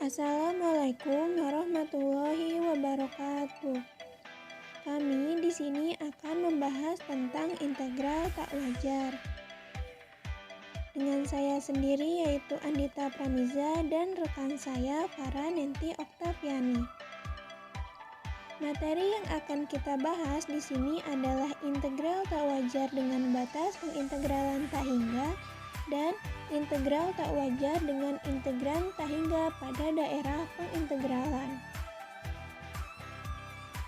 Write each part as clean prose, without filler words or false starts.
Assalamualaikum warahmatullahi wabarakatuh. Kami di sini akan membahas tentang integral tak wajar. Dengan saya sendiri yaitu Andita Pramiza dan rekan saya Farhanenti Oktaviani. Materi yang akan kita bahas di sini adalah integral tak wajar dengan batas pengintegralan tak hingga dan integral tak wajar dengan integran tak hingga pada daerah pengintegralan.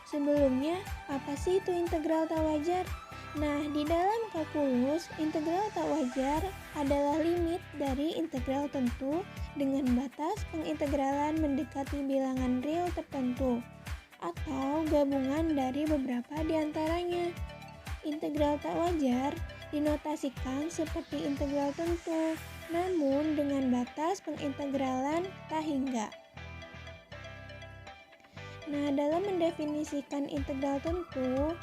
Sebelumnya, apa sih itu integral tak wajar? Nah, di dalam kalkulus, integral tak wajar adalah limit dari integral tentu dengan batas pengintegralan mendekati bilangan real tertentu atau gabungan dari beberapa di antaranya. Integral tak wajar dinotasikan seperti integral tentu, namun dengan batas pengintegralan tak hingga. Nah, dalam mendefinisikan integral tentu,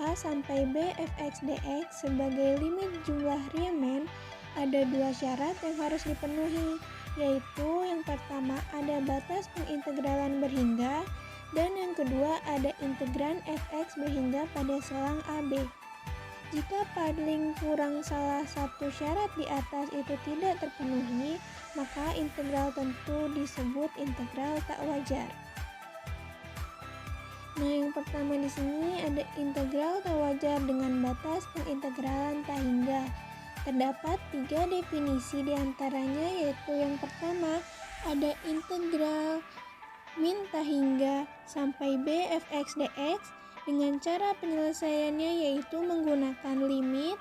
A sampai B fx dx sebagai limit jumlah Riemann, ada dua syarat yang harus dipenuhi, yaitu yang pertama ada batas pengintegralan berhingga, dan yang kedua ada integran fx berhingga pada selang AB. Jika paling kurang salah satu syarat di atas itu tidak terpenuhi, maka integral tentu disebut integral tak wajar. Nah, yang pertama di sini ada integral tak wajar dengan batas pengintegralan tak hingga. Terdapat 3 definisi di antaranya, yaitu yang pertama ada integral min tak hingga sampai b fx dx dengan cara penyelesaiannya yaitu menggunakan limit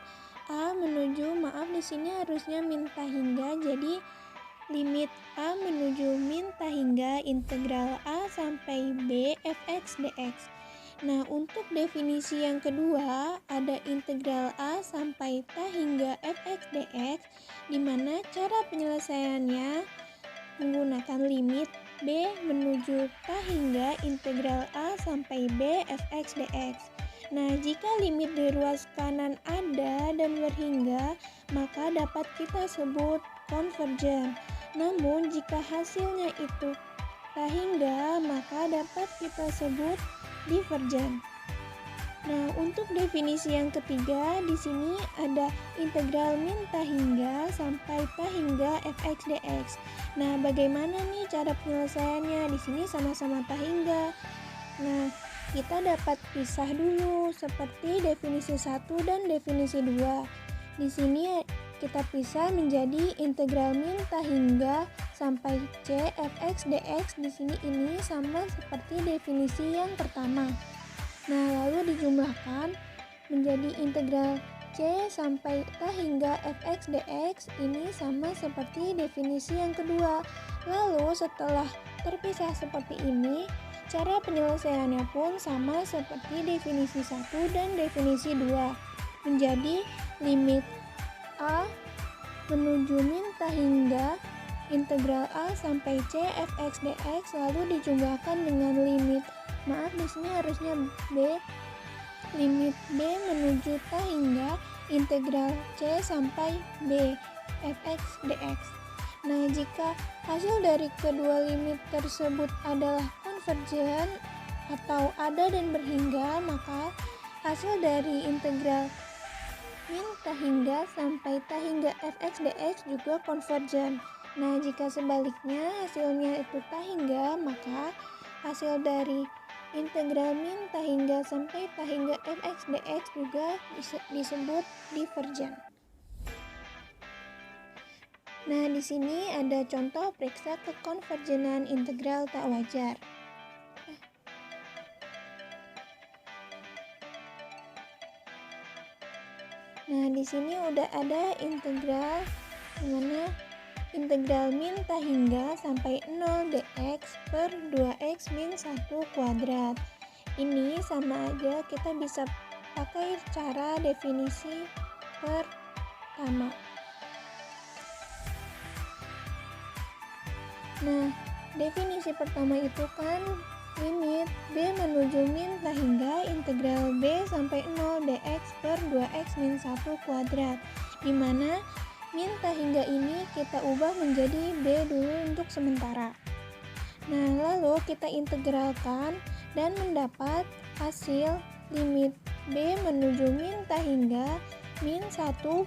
a menuju, di sini harusnya min tak hingga, jadi limit a menuju min tak hingga integral a sampai b fx dx. Nah, untuk definisi yang kedua ada integral a sampai tak hingga fx dx, di mana cara penyelesaiannya menggunakan limit b menuju tak hingga integral a sampai b fx dx. Nah, jika limit di ruas kanan ada dan berhingga, maka dapat kita sebut konvergen. Namun, jika hasilnya itu tak hingga, maka dapat kita sebut divergen. Nah, untuk definisi yang ketiga, di sini ada integral min tak hingga sampai tak hingga fx dx. Nah, bagaimana nih cara penyelesaiannya? Di sini sama-sama tak hingga. Nah, kita dapat pisah dulu seperti definisi 1 dan definisi 2. Di sini kita pisah menjadi integral min tak hingga sampai c fx dx. Di sini ini sama seperti definisi yang pertama. Nah, lalu dijumlahkan menjadi integral c sampai tak hingga fx dx, ini sama seperti definisi yang kedua. Lalu setelah terpisah seperti ini, cara penyelesaiannya pun sama seperti definisi 1 dan definisi 2, menjadi limit a menuju min tak hingga integral a sampai c fx dx, lalu dijumlahkan dengan limit di sini harusnya b, limit b menuju tak hingga integral c sampai b fx dx. Nah, jika hasil dari kedua limit tersebut adalah konvergen atau ada dan berhingga, maka hasil dari integral min tak hingga sampai tak hingga fx dx juga konvergen. Nah, jika sebaliknya hasilnya itu tak hingga, maka hasil dari integral min tak hingga sampai tak hingga fx dx juga disebut divergen. Nah, di sini ada contoh periksa kekonvergenan integral tak wajar. Nah, di sini udah ada integral dimana integral min tak hingga sampai 0 dx per 2x min 1 kuadrat. Ini sama aja kita bisa pakai cara definisi pertama. Nah, definisi pertama itu kan limit b menuju min tak hingga integral b sampai 0 dx per 2x min 1 kuadrat, di mana min tak hingga ini kita ubah menjadi b dulu untuk sementara. Nah, lalu kita integralkan dan mendapat hasil limit B menuju min tak hingga min 1/2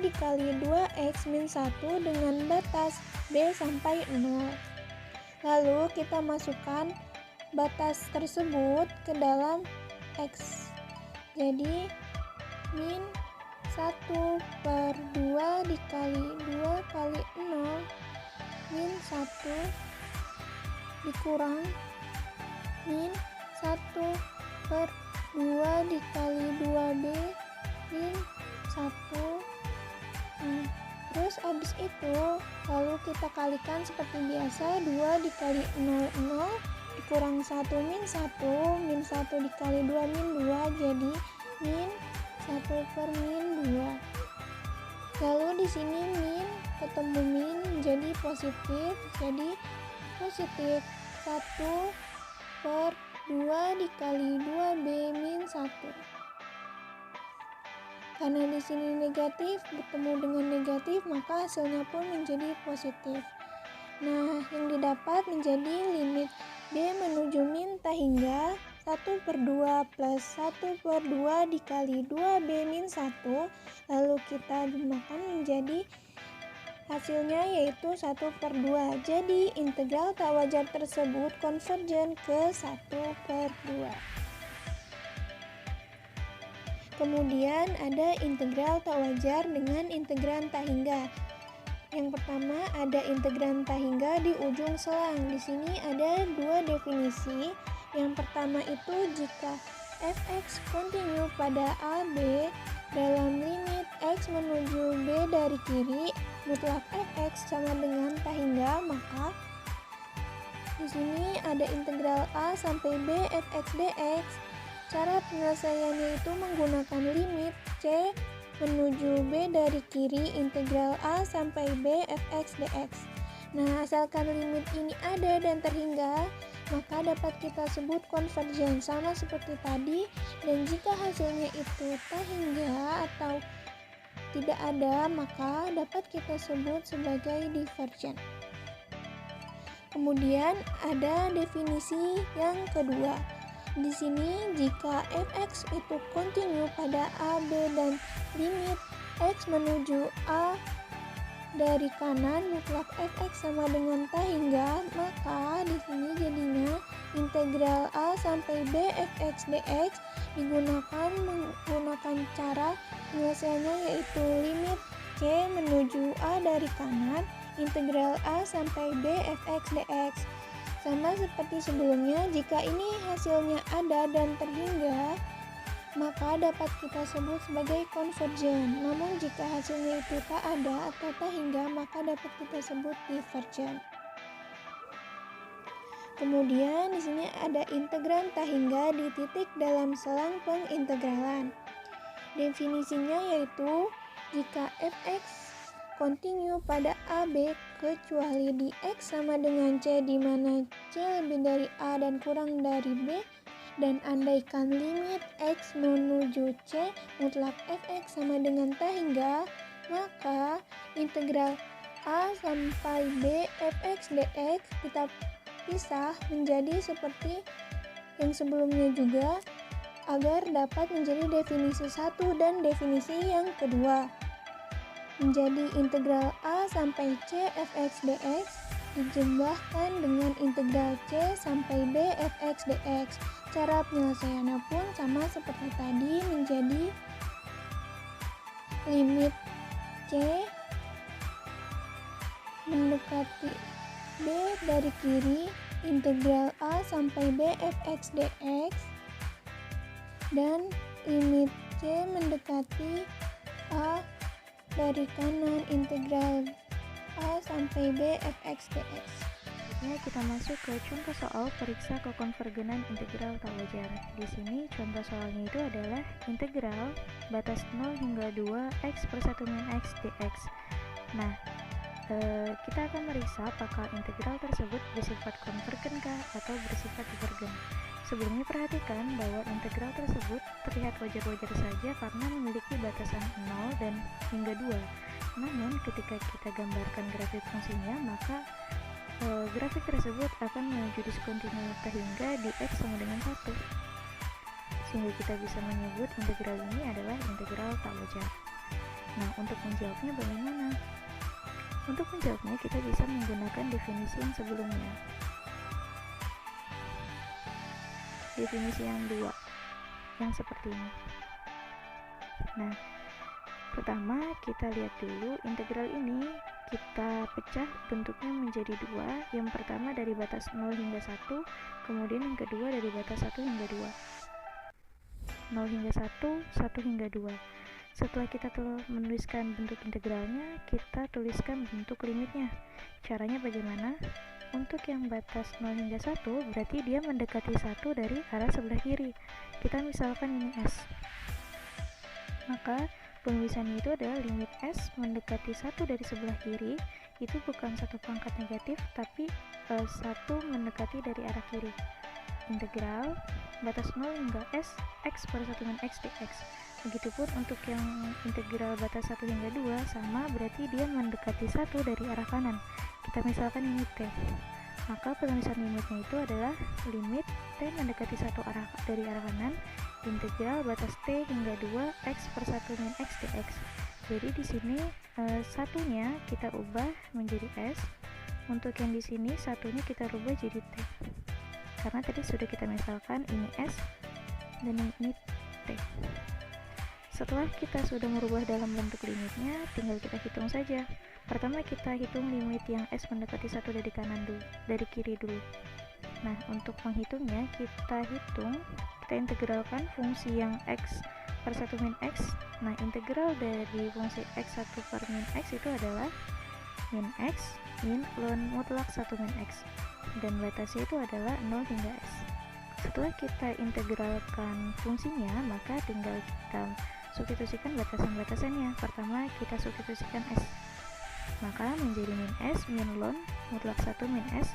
dikali 2x min 1 dengan batas B sampai 0. Lalu kita masukkan batas tersebut ke dalam x. Jadi min 1/2 dikali 2 kali 0 min 1 dikurang min 1/2 dikali 2b min 1. Terus habis itu lalu kita kalikan seperti biasa, 2 dikali 0 dikurang 1 min 1, min 1 dikali 2 min 2 jadi min 1/min 2. Lalu di sini min ketemu min jadi positif, jadi positif 1/2 dikali 2b min 1. Karena di sini negatif bertemu dengan negatif, maka hasilnya pun menjadi positif. Nah, yang didapat menjadi limit B menuju min tak hingga 1/2 plus 1/2 dikali 2b min 1. Lalu kita jumlahkan menjadi hasilnya yaitu 1/2. Jadi integral tak wajar tersebut konvergen ke 1/2. Kemudian ada integral tak wajar dengan integran tak hingga. Yang pertama ada integran tak hingga di ujung selang. Di sini ada dua definisi. Yang pertama itu jika fx kontinu pada AB dalam limit x menuju B dari kiri, mutlak fx sama dengan tak hingga, maka di sini ada integral A sampai B fx dx. Cara penyelesaiannya itu menggunakan limit C menuju B dari kiri integral A sampai B fx dx. Nah, asalkan limit ini ada dan terhingga, maka dapat kita sebut konvergen sama seperti tadi. Dan jika hasilnya itu tak hingga atau tidak ada, maka dapat kita sebut sebagai divergen. Kemudian ada definisi yang kedua. Di sini jika fx itu kontinu pada AB dan limit x menuju A dari kanan mutlak fx sama dengan tak hingga, maka di sini jadinya integral A sampai B fx dx menggunakan cara penyelesaiannya yaitu limit C menuju A dari kanan integral A sampai B fx dx. Sama seperti sebelumnya, jika ini hasilnya ada dan terhingga, maka dapat kita sebut sebagai konvergen. Namun jika hasilnya itu tak ada atau tak hingga, maka dapat kita sebut divergen. Kemudian di sini ada integran tak hingga di titik dalam selang pengintegralan. Definisinya yaitu jika fx kontinu pada AB kecuali di X sama dengan C di mana C lebih dari A dan kurang dari B, dan andaikan limit X menuju C mutlak fx sama dengan tak hingga, maka integral A sampai B fx dx kita pisah menjadi seperti yang sebelumnya juga agar dapat menjadi definisi satu dan definisi yang kedua. Menjadi integral A sampai C fx dx dijumlahkan dengan integral C sampai B fx dx. Cara penyelesaiannya pun sama seperti tadi, menjadi limit C mendekati B dari kiri integral A sampai B fx dx dan limit C mendekati A dari kanan integral A sampai B fx dx. Selanjutnya kita masuk ke contoh soal periksa kekonvergenan integral tak wajar. Di sini contoh soalnya itu adalah integral batas 0 hingga 2 x per 1 min x dx. Nah, kita akan meriksa apakah integral tersebut bersifat konvergenkah atau bersifat divergen. Sebelumnya perhatikan bahwa integral tersebut terlihat wajar-wajar saja karena memiliki batasan 0 dan hingga 2. Namun ketika kita gambarkan grafik fungsinya, maka grafik tersebut akan menuju diskontinuitas hingga di X sama dengan 1, sehingga kita bisa menyebut integral ini adalah integral tak wajar. Nah, untuk menjawabnya bagaimana? Untuk menjawabnya kita bisa menggunakan definisi yang sebelumnya. Definisi yang 2, yang seperti ini. Nah, pertama kita lihat dulu integral ini kita pecah bentuknya menjadi 2. Yang pertama dari batas 0 hingga 1, kemudian yang kedua dari batas 1 hingga 2. 0 hingga 1, 1 hingga 2. Setelah kita telah menuliskan bentuk integralnya, kita tuliskan bentuk limitnya. Caranya bagaimana? Untuk yang batas 0 hingga 1, berarti dia mendekati 1 dari arah sebelah kiri. Kita misalkan ini S. Maka penulisannya itu adalah limit S mendekati 1 dari sebelah kiri, itu bukan satu pangkat negatif, tapi 1 mendekati dari arah kiri. Integral batas 0 hingga S, X per 1 min X dx. Begitupun untuk yang integral batas 1 hingga 2 sama, berarti dia mendekati 1 dari arah kanan. Kita misalkan ini T. Maka penulisan limitnya itu adalah limit T mendekati 1 arah dari arah kanan, integral batas T hingga 2 X per 1 min X dx. Jadi di sini satunya kita ubah menjadi S. Untuk yang di sini satunya kita rubah jadi T. Karena tadi sudah kita misalkan ini S dan ini T. Setelah kita sudah merubah dalam bentuk limitnya, tinggal kita hitung saja. Pertama kita hitung limit yang S mendekati 1 dari kanan dulu, dari kiri dulu. Nah, untuk menghitungnya kita integralkan fungsi yang X per 1 min X. Nah, integral dari fungsi X1 per min X itu adalah min X min ln mutlak 1 min X. Dan batasnya itu adalah 0 hingga S. Setelah kita integralkan fungsinya, maka tinggal kita substitusikan batasan-batasannya. Pertama kita substitusikan S, maka menjadi min S min ln mutlak 1 min S.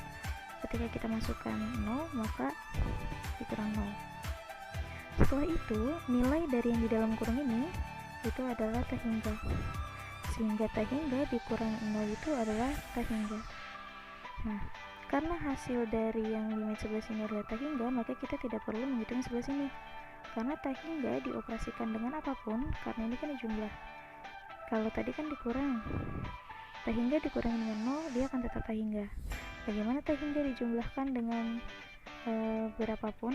Ketika kita masukkan 0, maka dikurang 0. Setelah itu nilai dari yang di dalam kurung ini itu adalah T hingga, sehingga T hingga dikurang 0 itu adalah T hingga. Nah, karena hasil dari yang limit sebelah sini adalah T hingga, maka kita tidak perlu menghitung sebelah sini. Karena T hingga dioperasikan dengan apapun, karena ini kan jumlah. Kalau tadi kan dikurang, T hingga dikurangi dengan 0, dia akan tetap T hingga. Bagaimana T hingga dijumlahkan dengan berapapun,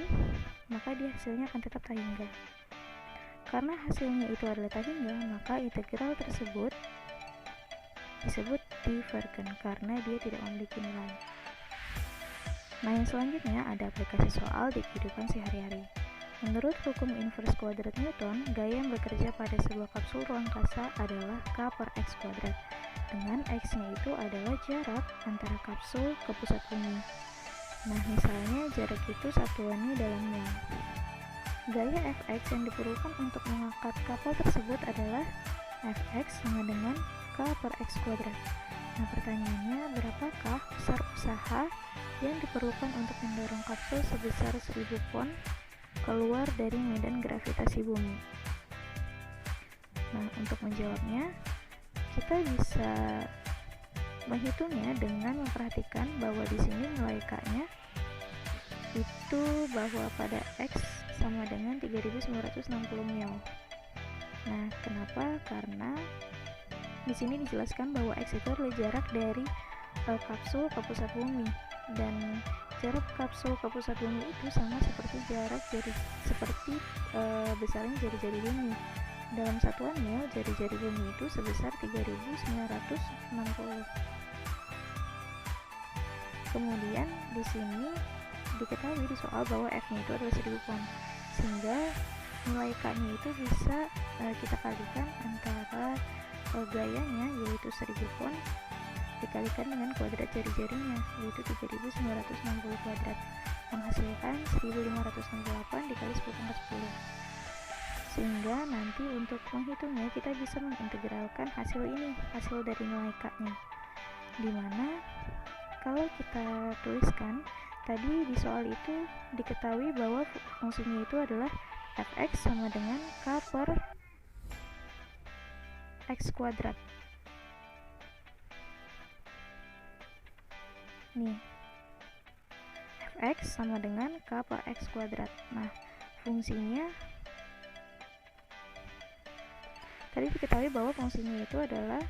maka dia hasilnya akan tetap T hingga. Karena hasilnya itu adalah T hingga, maka integral tersebut disebut divergen karena dia tidak memiliki nilai. Nah, yang selanjutnya ada aplikasi soal di kehidupan sehari-hari. Menurut hukum inverse kuadrat Newton, gaya yang bekerja pada sebuah kapsul ruang angkasa adalah K per X kuadrat, dengan X-nya itu adalah jarak antara kapsul ke pusat bumi. Nah, misalnya jarak itu satuannya dalam mil. Gaya Fx yang diperlukan untuk mengangkat kapal tersebut adalah Fx sama dengan K per X kuadrat. Nah, pertanyaannya, berapakah besar usaha yang diperlukan untuk mendorong kapsul sebesar 1000 pon keluar dari medan gravitasi bumi? Nah, untuk menjawabnya, kita bisa menghitungnya dengan memperhatikan bahwa di sini nilai K-nya itu bahwa pada X sama dengan 3960 mil. Nah, kenapa? Karena di sini dijelaskan bahwa X itu adalah jarak dari kapsul ke pusat bumi, dan jarak kapsul ke pusat bumi itu sama seperti besarnya jari-jari bumi. Dalam satuan mil, jari-jari bumi itu sebesar 3960. Kemudian di sini diketahui di soal bahwa F-nya itu adalah 1000 pon, sehingga nilai K-nya itu bisa kita kalikan antara gayanya yaitu 1000 pon dikalikan dengan kuadrat jari-jarinya yaitu 3960 kuadrat, menghasilkan 1568 dikali 10⁻10. Sehingga nanti untuk menghitungnya kita bisa mengintegralkan hasil ini, hasil dari nilai K-nya, dimana kalau kita tuliskan tadi di soal itu diketahui bahwa fungsinya itu adalah Fx sama dengan K per X kuadrat. nih, fx sama dengan k per x kuadrat. Nah, fungsinya tadi diketahui bahwa fungsinya itu adalah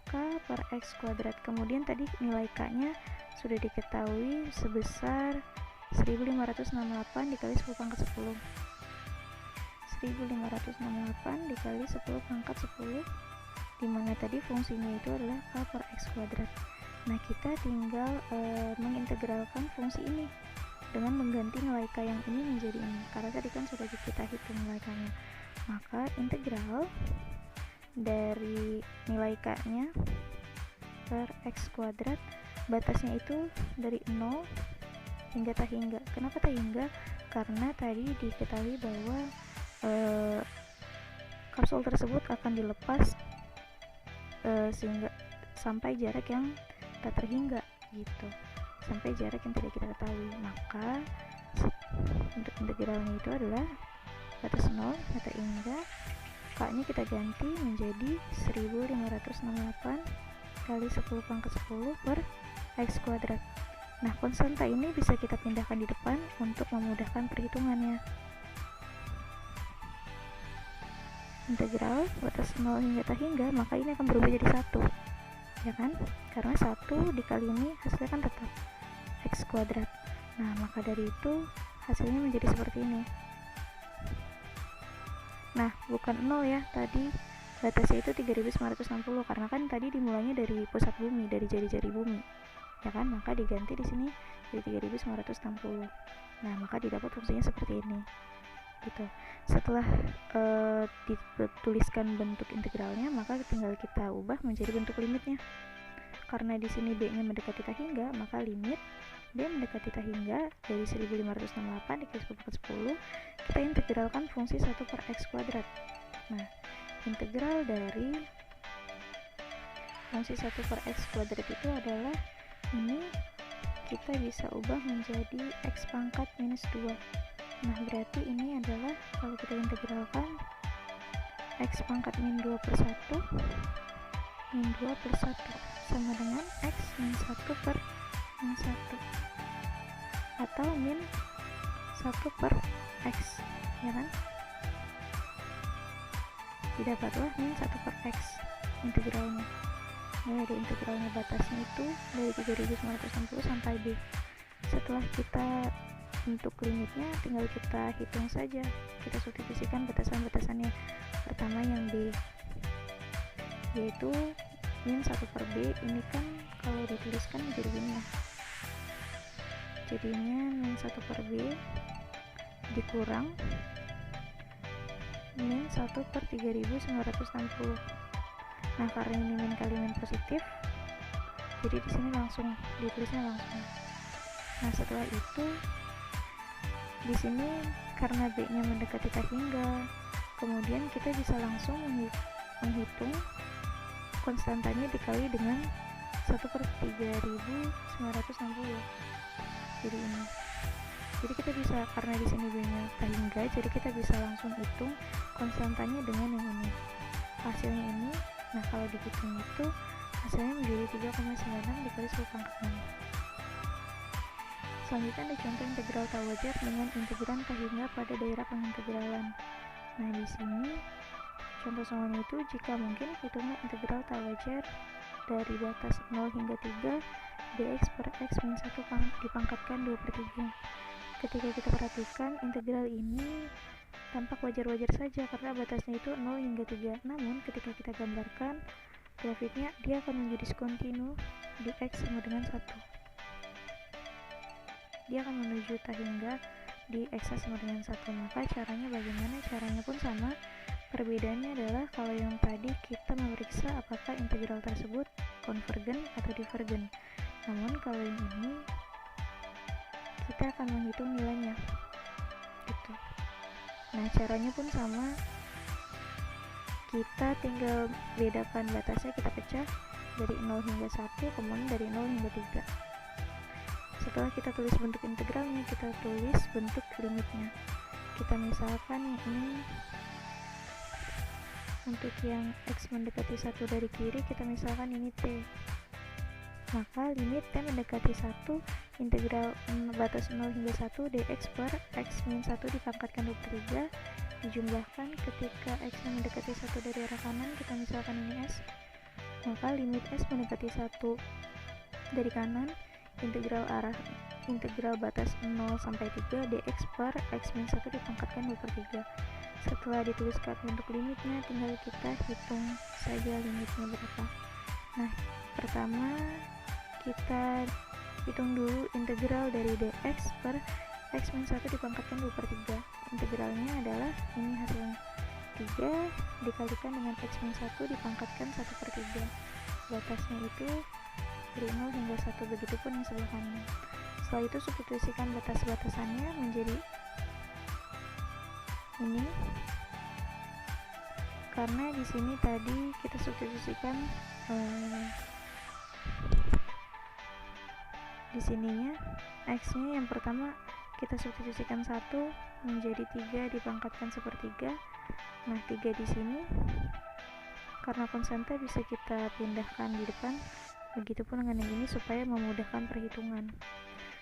k per x kuadrat. Kemudian tadi nilai k-nya sudah diketahui sebesar 1568 dikali 10 pangkat 10. 1568 dikali 10 pangkat 10, dimana tadi fungsinya itu adalah k per x kuadrat. Nah, kita tinggal mengintegralkan fungsi ini dengan mengganti nilai k yang ini menjadi ini, karena tadi kan sudah kita hitung nilai k-nya. Maka integral dari nilai k-nya per x kuadrat, batasnya itu dari 0 hingga tak hingga. Kenapa tak hingga? Karena tadi diketahui bahwa kapsul tersebut akan dilepas sehingga sampai jarak yang tak terhingga gitu, sampai jarak yang tidak kita ketahui. Maka untuk integralnya itu adalah batas 0 tak hingga, k-nya kita ganti menjadi 1568 kali 10 pangkat 10 per x kuadrat. Nah, konstanta ini bisa kita pindahkan di depan untuk memudahkan perhitungannya. Integral batas 0 hingga tak hingga, maka ini akan berubah jadi 1, ya kan? Karena 1 dikali ini hasilnya kan tetap x kuadrat. Nah, maka dari itu hasilnya menjadi seperti ini. Nah, bukan 0 ya, tadi batasnya itu 3960, karena kan tadi dimulainya dari pusat bumi, dari jari-jari bumi, ya kan? Maka diganti di sini jadi 3960. Nah, maka didapat fungsinya seperti ini gitu. Setelah dituliskan bentuk integralnya, maka tinggal kita ubah menjadi bentuk limitnya. Karena di sini b-nya mendekati tak hingga, maka limit b mendekati tak hingga dari 1568 dikali 10 kita integralkan fungsi 1 per x kuadrat. Nah, integral dari fungsi 1 per x kuadrat itu adalah ini, kita bisa ubah menjadi x pangkat minus 2. Nah, berarti ini adalah kalau kita integralkan x pangkat min 2 per 1 sama dengan x min 1 per min 1 atau min 1 per x, ya kan? Didapatlah min 1 per x integralnya. Nah, dari integralnya batasnya itu dari 3960 sampai b. Setelah kita untuk limitnya tinggal kita hitung saja, kita substitusikan batasan-batasannya. Pertama yang b, yaitu min 1 per b, ini kan kalau dituliskan jadi gini ya, jadinya min 1 per b dikurang min 1 per 3960. Nah, karena ini min kali min positif, jadi di sini langsung ditulisnya langsung. Nah, setelah itu di sini karena b-nya mendekati tak hingga, kemudian kita bisa langsung menghitung konstantanya dikali dengan 1 per 3960. Jadi ini. Jadi kita bisa, karena di sini b-nya tak hingga, jadi kita bisa langsung hitung konstantanya dengan yang ini. Hasilnya ini, nah kalau dihitung itu hasilnya menjadi 3,96 dikali 10 pangkat 6. Selanjutnya ada contoh integral tak wajar dengan integran tak hingga pada daerah pengintegralan. Nah, di sini contoh soalnya itu jika mungkin hitungnya integral tak wajar dari batas 0 hingga 3 dx per x min 1 dipangkatkan 2 per 3. Ketika kita perhatikan integral ini tampak wajar-wajar saja karena batasnya itu 0 hingga 3. Namun ketika kita gambarkan grafiknya, dia akan menjadi diskontinu di x sama dengan 1. Dia akan menuju tak hingga di x sama dengan 1. Maka caranya bagaimana? Caranya pun sama. Perbedaannya adalah kalau yang tadi kita memeriksa apakah integral tersebut konvergen atau divergen. Namun kalau yang ini kita akan menghitung nilainya gitu. Nah, caranya pun sama. Kita tinggal bedakan batasnya, kita pecah dari 0 hingga 1, kemudian dari 0 hingga 3. Setelah kita tulis bentuk integralnya, kita tulis bentuk limitnya. Kita misalkan yang ini Untuk yang X mendekati 1 dari kiri, kita misalkan ini T. Maka limit T mendekati 1, integral batas 0 hingga 1 dx per X min 1 dipangkatkan 2/3 dijumlahkan ketika X mendekati 1 dari arah kanan, kita misalkan ini S. Maka limit S mendekati 1 dari kanan, integral batas 0 sampai 3 dx per X min 1 dipangkatkan 2/3. Setelah dituliskan bentuk limitnya, tinggal kita hitung saja limitnya berapa. Nah, pertama kita hitung dulu integral dari dx per X min 1 dipangkatkan 2/3. Integralnya adalah ini hasilnya, 3 dikalikan dengan X min 1 dipangkatkan 1/3. Batasnya itu dari 0 hingga 1, begitupun yang sebelah kanan. Setelah itu substitusikan batas-batasannya menjadi ini, karena di sini tadi kita substitusikan di sininya X-nya yang pertama kita substitusikan 1 menjadi 3 dipangkatkan 1/3. Nah, 3 di sini karena konstanta bisa kita pindahkan di depan, begitupun dengan yang ini supaya memudahkan perhitungan.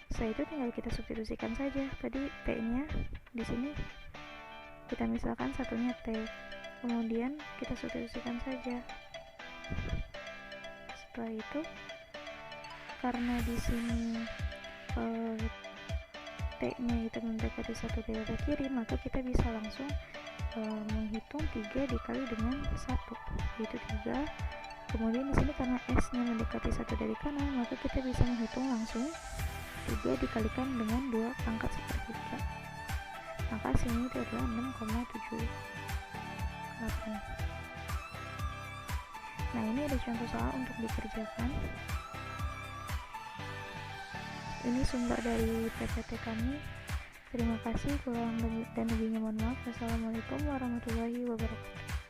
Setelah itu tinggal kita substitusikan saja. Tadi T-nya di sini kita misalkan satunya T, kemudian kita substitusikan saja. Setelah itu karena di sini T-nya itu mendekati 1 dari arah kiri, maka kita bisa langsung menghitung 3 dikali dengan 1, yaitu 3. Kemudian di sini karena S-nya mendekati 1 dari kanan, maka kita bisa menghitung langsung 3 dikalikan dengan 2 pangkat 1/3. Maka hasilnya itu adalah 6,78. Nah, ini ada contoh soal untuk dikerjakan. Ini sumber dari PPT kami. Terima kasih, kurang dan lebihnya mohon maaf. Wassalamualaikum warahmatullahi wabarakatuh.